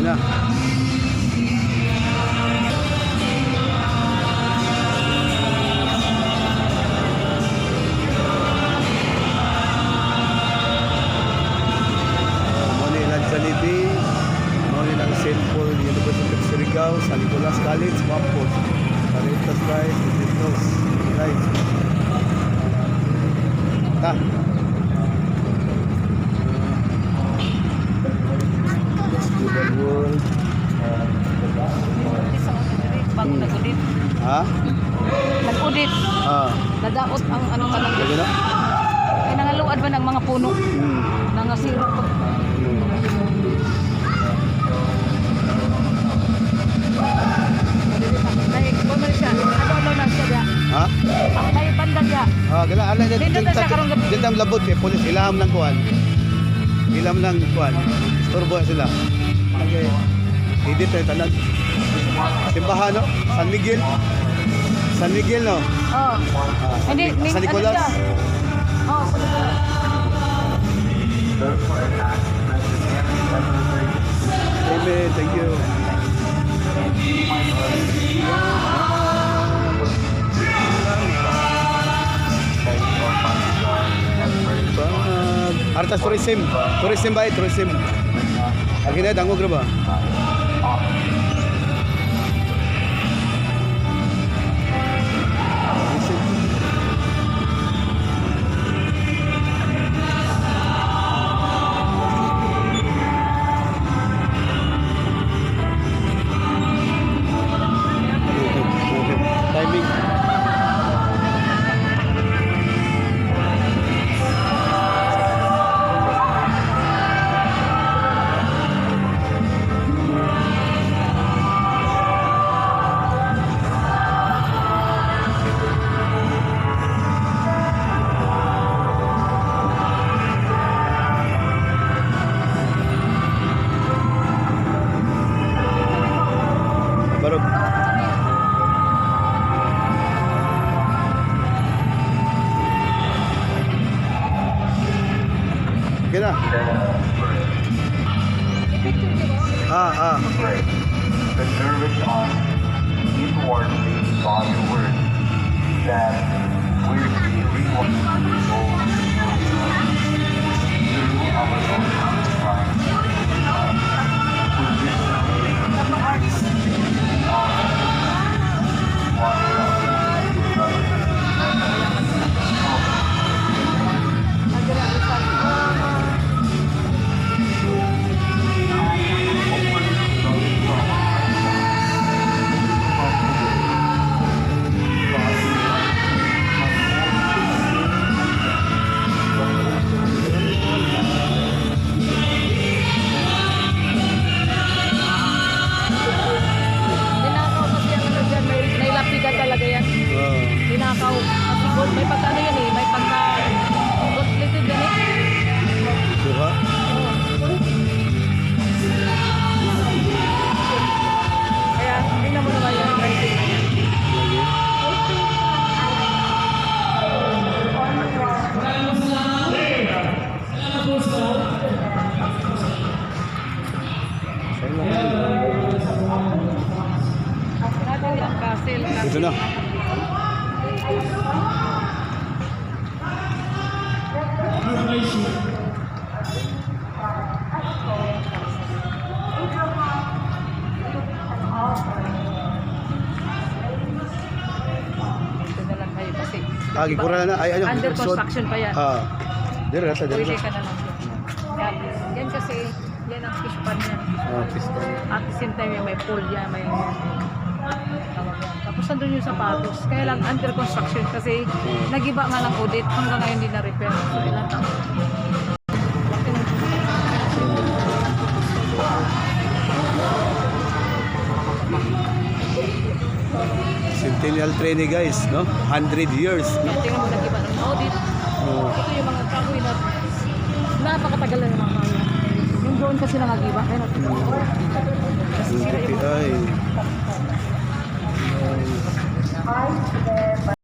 na. Jollibee, maunin ang St. Paul University of Surigao, San Nicolas College, Campus, Caritas Rice, Ethnos, Rice. Ta. Student World. Bago nag-udit. Ha? Nag-udit. Nadaot ang anong kanang. Lagi na? Ay nangaluad ba ng mga puno? Nangasiro ko. Ha? Ay banda dia. Gala ala Dito ta siya karong gabi. Dito labot kay pulis ilham lang kuan. Ilham lang kuan. Istorbo sila. Okay. Dito tayo tanan. Simbahan no? San Miguel. San Miguel no? Oh. Hindi San Nicolas. Oh, San Nicolas. Amen. Thank you. Artas tourism. Tourism ba? Tourism. Akhirnya dangog ra ba? Timing. Baru. Kena. The service on inward body word that will be rewarded through our own time. Tinakaw. Kasi gold, may pagkano yan eh. May pagka gold plated yan eh. Duha. Kaya, tingnan mo naman yung rating na yan. Natin ang castle. Ito na. Gikura na ay ano. Under construction pa yan. Dire ta dire. Pwede ka na lang yan. Yan kasi, yan ang fish pan yan. Pista. At the same time, may pool yan, may tawag yan. Tapos nandun yung sapatos. Kaya lang under construction kasi nagiba nga ng audit. Hanggang ngayon hindi na-repair. So, ilang taon. Centennial train ni guys, no? 100 years. Yan, tingnan mo nagiba ng audit. Ito yung mga kahoy na napakatagal na ng mga kahoy. Yung doon kasi nangagiba. Kaya natin. Kasi sira yung mga Ay.